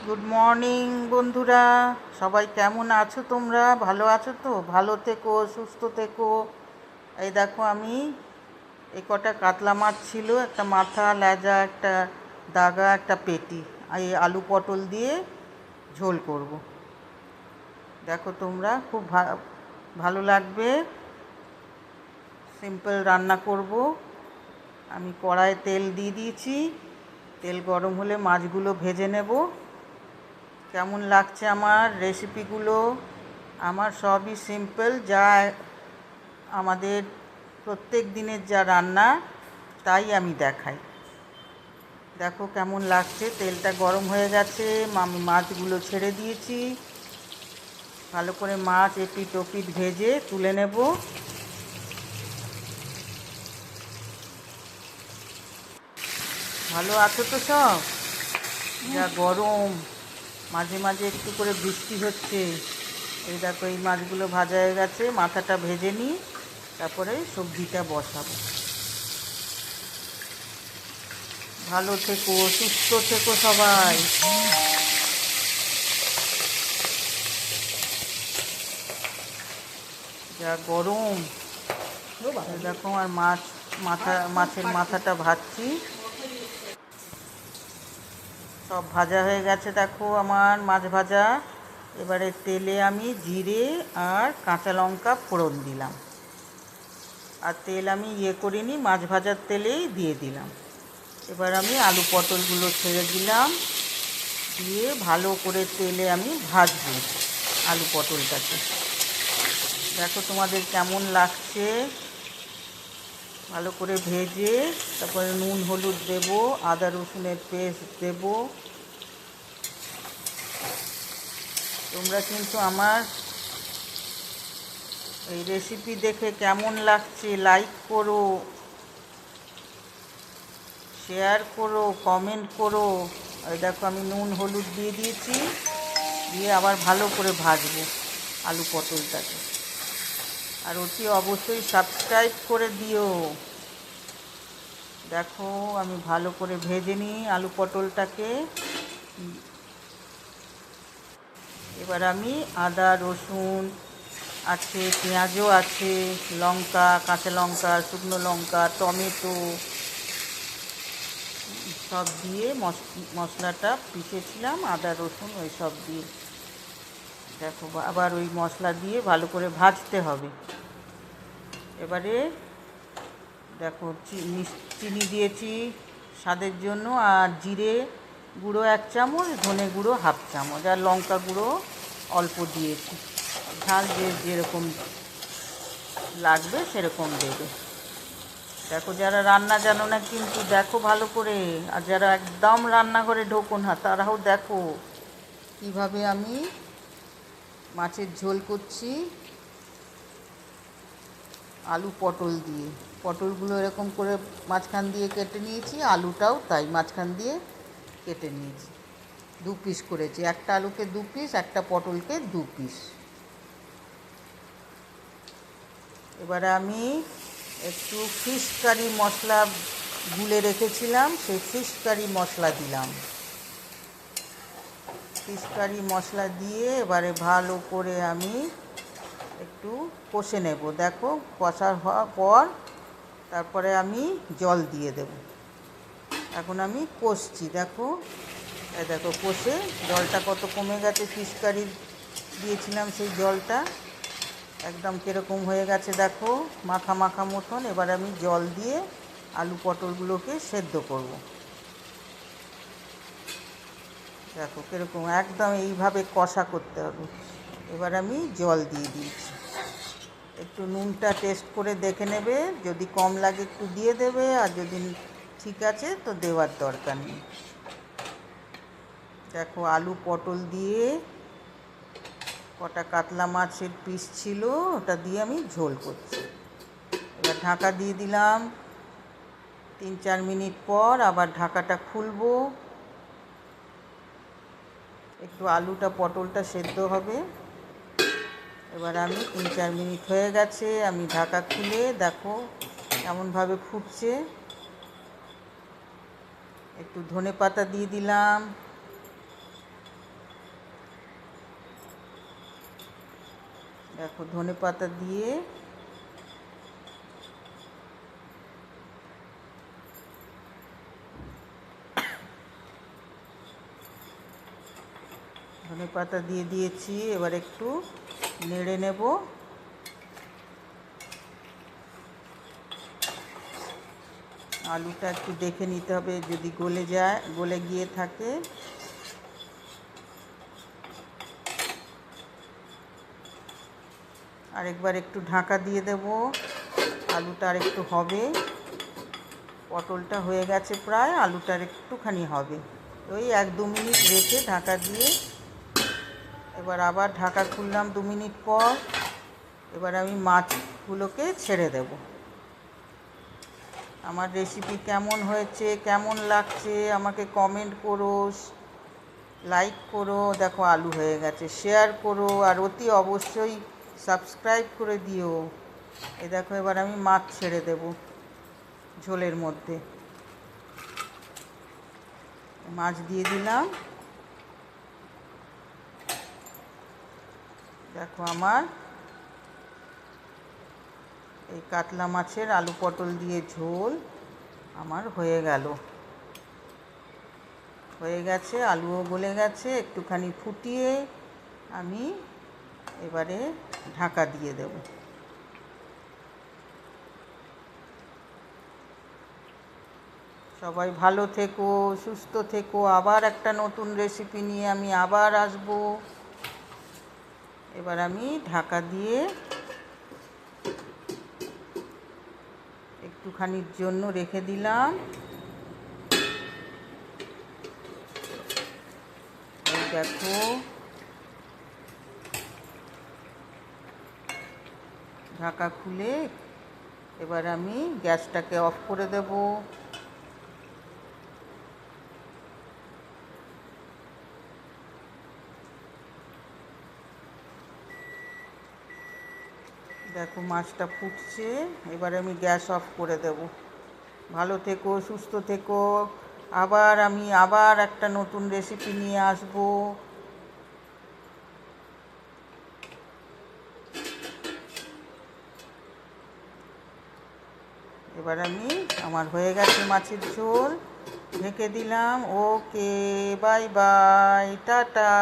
Good morning বন্ধুরা, সবাই কেমন আছো? তোমরা ভালো আছো তো? ভালো থেকো, সুস্থ থেকো। এই দেখো, আমি এই কটা কাতলা মাছ ছিল, একটা মাথা, লেজা, একটা দাগা, একটা পেটি। এই আলু পটল দিয়ে ঝোল করব। দেখো তোমরা, খুব ভালো লাগবে। সিম্পল রান্না করব। আমি কড়াইয়ে তেল দিয়ে দিয়েছি। তেল গরম হলে মাছগুলো ভেজে নেব। কেমন লাগছে আমার রেসিপিগুলো? আমার সবই সিম্পল, যা আমাদের প্রত্যেক দিনের যা রান্না, তাই আমি দেখাই। দেখো কেমন লাগছে। তেলটা গরম হয়ে গেছে, আমি মাছগুলো ছেড়ে দিয়েছি। ভালো করে মাছ এপিট ওপিট ভেজে তুলে নেব। ভালো আছো তো সব? যা গরম, মাঝে মাঝে একটু করে বৃষ্টি হচ্ছে। এই দেখো, এই মাছগুলো ভাজা হয়ে গেছে, মাথাটা ভেজে নিই, তারপরে সবজিটা বসাবো। ভালো থেকো, সুস্থ থেকো সবাই। যা গরম। দেখো, আর মাছের মাথাটা ভাজছি। সব ভাজা হয়ে গেছে, দেখো আমার মাছ ভাজা। এবারে তেলে আমি জিরে আর কাঁচা লঙ্কা ফোড়ন দিলাম। আর তেল আমি করিনি, মাছ ভাজার তেলেই দিয়ে দিলাম। এবার আমি আলু পটলগুলো ছেড়ে দিলাম, দিয়ে ভালো করে তেলে আমি ভাজবো আলু পটলটাকে। দেখো তোমাদের কেমন লাগছে। ভালো করে ভেজে তারপরে নুন হলুদ দেব, আদা রসুনের পেস্ট দেব। তোমরা কিন্তু আমার এই রেসিপি দেখে কেমন লাগছে লাইক করো, শেয়ার করো, কমেন্ট করো। এই দেখো, আমি নুন হলুদ দিয়ে দিয়েছি, দিয়ে আবার ভালো করে ভাজবো আলু পটলটাকে। আর অতি অবশ্যই সাবস্ক্রাইব করে দিও। দেখো, আমি ভালো করে ভেজে নিই আলু পটলটাকে। এবার আমি আদা রসুন আছে, পেঁয়াজও আছে, লঙ্কা, কাঁচা লঙ্কা, শুকনো লঙ্কা, টমেটো সব দিয়ে মশলাটা পিষেছিলাম, আদা রসুন ওই সব দিয়ে। দেখো, আবার ওই মশলা দিয়ে ভালো করে ভাজতে হবে। এবারে দেখো, চিনি দিয়েছি স্বাদের জন্য, আর জিরে গুঁড়ো 1 চামচ, ধনে গুঁড়ো 1/2 চামচ, আর লঙ্কা গুঁড়ো অল্প দিয়েছি। ঝাল যেরকম লাগবে সেরকম দেবে। দেখো, যারা রান্না জানো না কিন্তু দেখো ভালো করে, আর যারা একদম রান্নাঘরে ঢোকো না তারাও দেখো কীভাবে আমি মাছের ঝোল করছি আলু পটল দিয়ে। পটলগুলো এরকম করে মাঝখান দিয়ে কেটে নিয়েছি, আলুটাও তাই মাঝখান দিয়ে কেটে নিয়েছি। 2 পিস করেছি, একটা আলুকে 2 পিস, একটা পটলকে 2 পিস। এবারে আমি একটু ফিশ কারি মশলা গুলে রেখেছিলাম, সেই ফিশ কারি মশলা দিলাম। ফিশ কারি মশলা দিয়ে এবারে ভালো করে আমি একটু কষে নেব। দেখো, কষা হওয়ার পর তারপরে আমি জল দিয়ে দেব। এখন আমি কষছি। দেখো, দেখো কষে জলটা কত কমে গেছে। ফিশ কারি দিয়েছিলাম সেই জলটা একদম কীরকম হয়ে গেছে দেখো, মাখা মাখা মতন। এবার আমি জল দিয়ে আলু পটলগুলোকে সেদ্ধ করব। দেখো কীরকম, একদম এইভাবে কষা করতে হবে। এবার আমি জল দিয়ে দিয়েছি। একটু নুনটা টেস্ট করে দেখে নেবে, যদি কম লাগে একটু দিয়ে দেবে, আর যদি ঠিক আছে তো দেওয়ার দরকার নেই। দেখো, আলু পটল দিয়ে কটা কাতলা মাছের পিস ছিল, ওটা দিয়ে আমি ঝোল করছি। এবার ঢাকা দিয়ে দিলাম। 3-4 মিনিট পর আবার ঢাকাটা খুলবো, একটু আলুটা পটলটা সেদ্ধ হবে। এবার আমি 3-4 মিনিট হয়ে গেছে, আমি ঢাকা খুলে দেখো এমনভাবে ফুটছে। একটু ধনে পাতা দিয়ে দিলাম, দেখো ধনেপাতা দিয়ে ধনেপাতা দিয়ে দিয়েছি। এবার একটু নেড়ে নেব। আলুটা একটু দেখে নিতে হবে, যদি গলে গিয়ে থাকে আরেকবার একটু ঢাকা দিয়ে দেব। আলুটা আর একটু হবে, পটলটা হয়ে গেছে প্রায়, আলুটার একটুখানি হবে। ওই 1-2 মিনিট রেখে ঢাকা দিয়ে এবার আবার ঢাকা খুললাম 2 মিনিট পর। এবার আমি মাছগুলোকে ছেড়ে দেব। আমার রেসিপি কেমন হয়েছে, কেমন লাগছে আমাকে কমেন্ট করো, লাইক করো। দেখো আলু হয়ে গেছে, শেয়ার করো, আর অতি অবশ্যই সাবস্ক্রাইব করে দিও। এই দেখো এবার আমি মাছ ছেড়ে দেব ঝোলের মধ্যে। মাছ দিয়ে দিলাম। দেখো আমার এই কাতলা মাছের আলু পটল দিয়ে ঝোল আমার হয়ে গেছে। আলুও গলে গেছে। একটুখানি ফুটিয়ে আমি এবারে ঢাকা দিয়ে দেব। সবাই ভালো থেকো, সুস্থ থেকো। আবার একটা নতুন রেসিপি নিয়ে আমি আবার আসব। এবার আমি ঢাকা দিয়ে একটুখানির জন্য রেখে দিলাম। এই দেখো ঢাকা খুলে এবার আমি গ্যাসটাকে অফ করে দেব। দেখো মাছটা ফুটছে, এবার আমি গ্যাস অফ করে দেব। ভালো থেকো, সুস্থ থেকো। আমি আবার একটা নতুন রেসিপি নিয়ে আসব। এবার আমার হয়ে গেছে মাছের ঝোল, ঢেকে দিলাম। ওকে, বাই বাই, টাটা।